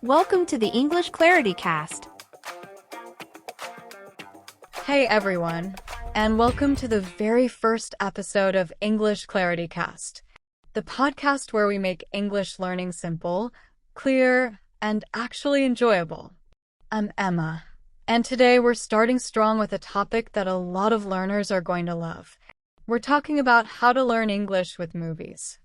Welcome to the English Clarity Cast. Hey everyone, and welcome to the very first episode of English Clarity Cast, the podcast where we make English learning simple, clear, and actually enjoyable. I'm Emma, and today we're starting strong with a topic that a lot of learners are going to love. We're talking about how to learn English with movies.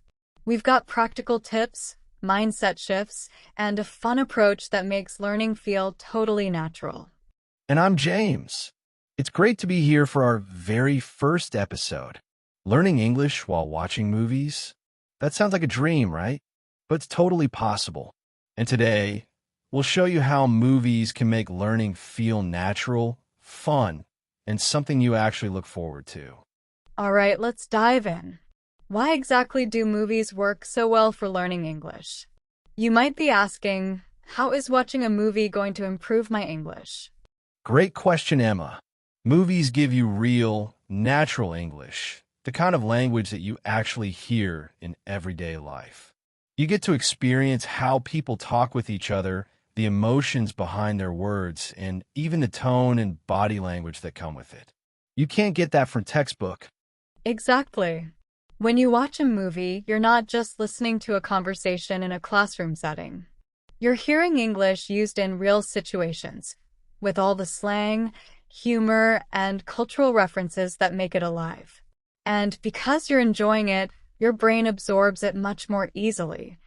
We've got practical tips, mindset shifts, and a fun approach that makes learning feel totally natural. And I'm James. It's great to be here for our very first episode. Learning English while watching movies? That sounds like a dream, right? But it's totally possible. And today, we'll show you how movies can make learning feel natural, fun, and something you actually look forward to. All right, let's dive in. Why exactly do movies work so well for learning English? You might be asking, how is watching a movie going to improve my English? Great question, Emma. Movies give you real, natural English, the kind of language that you actually hear in everyday life. You get to experience how people talk with each other, the emotions behind their words, and even the tone and body language that come with it. You can't get that from textbook. Exactly. When you watch a movie, you're not just listening to a conversation in a classroom setting. You're hearing English used in real situations, with all the slang, humor, and cultural references that make it alive. And because you're enjoying it, your brain absorbs it much more easily.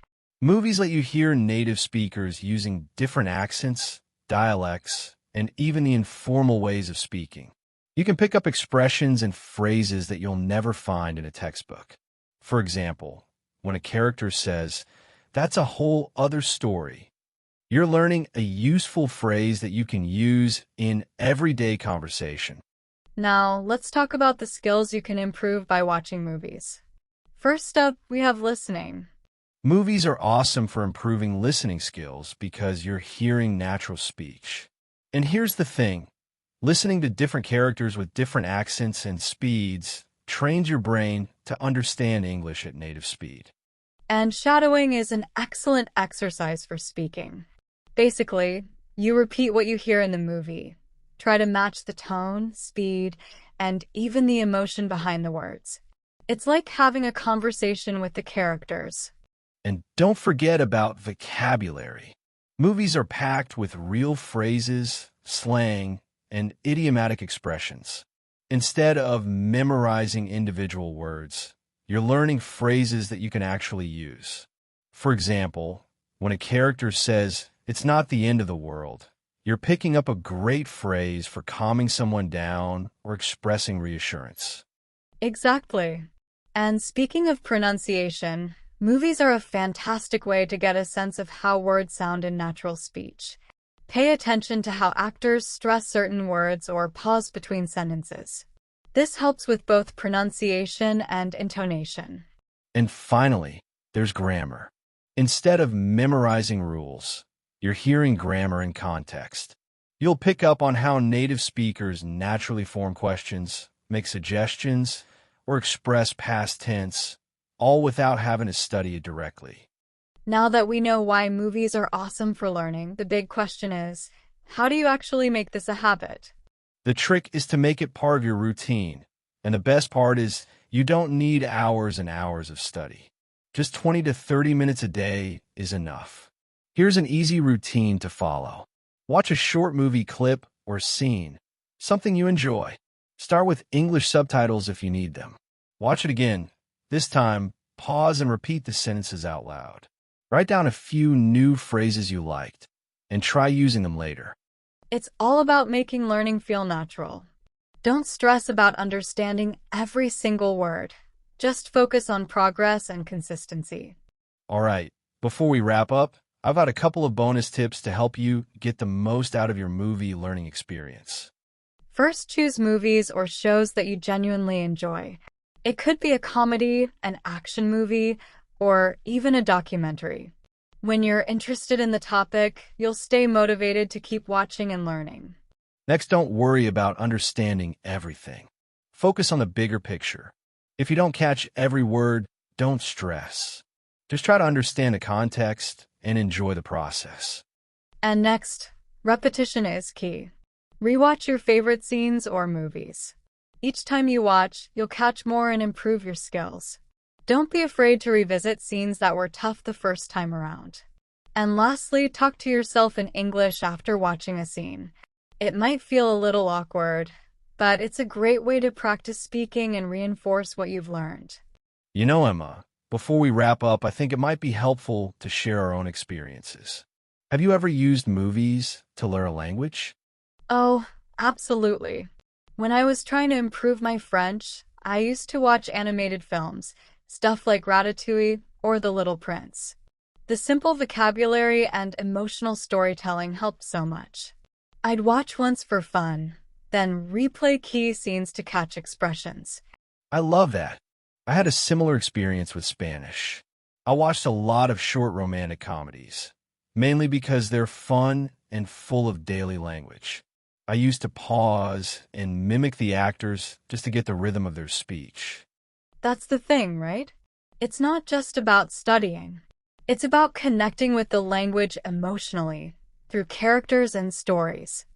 Movies let you hear native speakers using different accents, dialects, and even the informal ways of speaking. You can pick up expressions and phrases that you'll never find in a textbook. For example, when a character says, "That's a whole other story," you're learning a useful phrase that you can use in everyday conversation. Now, let's talk about the skills you can improve by watching movies. First up, we have listening. Movies are awesome for improving listening skills because you're hearing natural speech. And here's the thing. Listening to different characters with different accents and speeds trains your brain to understand English at native speed. And shadowing is an excellent exercise for speaking. Basically, you repeat what you hear in the movie. Try to match the tone, speed, and even the emotion behind the words. It's like having a conversation with the characters. And don't forget about vocabulary. Movies are packed with real phrases, slang, and idiomatic expressions. Instead of memorizing individual words, you're learning phrases that you can actually use. For example, when a character says, "It's not the end of the world," you're picking up a great phrase for calming someone down or expressing reassurance. Exactly. And speaking of pronunciation, movies are a fantastic way to get a sense of how words sound in natural speech. Pay attention to how actors stress certain words or pause between sentences. This helps with both pronunciation and intonation. And finally, there's grammar. Instead of memorizing rules, you're hearing grammar in context. You'll pick up on how native speakers naturally form questions, make suggestions, or express past tense, all without having to study it directly. Now that we know why movies are awesome for learning, the big question is, how do you actually make this a habit? The trick is to make it part of your routine. And the best part is you don't need hours and hours of study. Just 20 to 30 minutes a day is enough. Here's an easy routine to follow. Watch a short movie clip or scene, something you enjoy. Start with English subtitles if you need them. Watch it again. This time, pause and repeat the sentences out loud. Write down a few new phrases you liked, and try using them later. It's all about making learning feel natural. Don't stress about understanding every single word. Just focus on progress and consistency. All right, before we wrap up, I've got a couple of bonus tips to help you get the most out of your movie learning experience. First, choose movies or shows that you genuinely enjoy. It could be a comedy, an action movie, or even a documentary. When you're interested in the topic, you'll stay motivated to keep watching and learning. Next, don't worry about understanding everything. Focus on the bigger picture. If you don't catch every word, don't stress. Just try to understand the context and enjoy the process. And next, repetition is key. Rewatch your favorite scenes or movies. Each time you watch, you'll catch more and improve your skills. Don't be afraid to revisit scenes that were tough the first time around. And lastly, talk to yourself in English after watching a scene. It might feel a little awkward, but it's a great way to practice speaking and reinforce what you've learned. You know, Emma, before we wrap up, I think it might be helpful to share our own experiences. Have you ever used movies to learn a language? Oh, absolutely. When I was trying to improve my French, I used to watch animated films, stuff like Ratatouille or The Little Prince. The simple vocabulary and emotional storytelling helped so much. I'd watch once for fun, then replay key scenes to catch expressions. I love that. I had a similar experience with Spanish. I watched a lot of short romantic comedies, mainly because they're fun and full of daily language. I used to pause and mimic the actors just to get the rhythm of their speech. That's the thing, right? It's not just about studying. It's about connecting with the language emotionally, through characters and stories.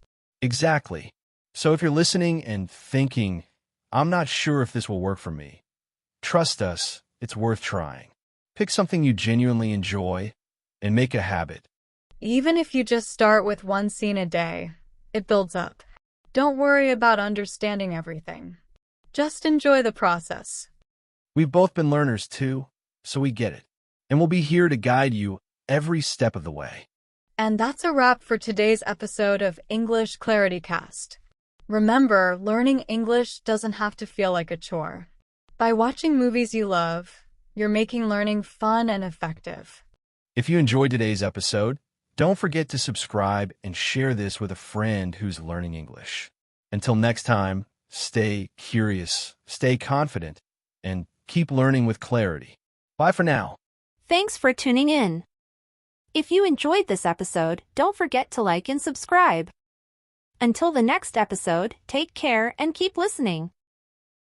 Exactly. So if you're listening and thinking, I'm not sure if this will work for me, trust us, it's worth trying. Pick something you genuinely enjoy and make a habit. Even if you just start with one scene a day, it builds up. Don't worry about understanding everything. Just enjoy the process. We've both been learners too, so we get it. And we'll be here to guide you every step of the way. And that's a wrap for today's episode of English Clarity Cast. Remember, learning English doesn't have to feel like a chore. By watching movies you love, you're making learning fun and effective. If you enjoyed today's episode, don't forget to subscribe and share this with a friend who's learning English. Until next time, stay curious, stay confident, and keep learning with clarity. Bye for now. Thanks for tuning in. If you enjoyed this episode, don't forget to like and subscribe. Until the next episode, take care and keep listening.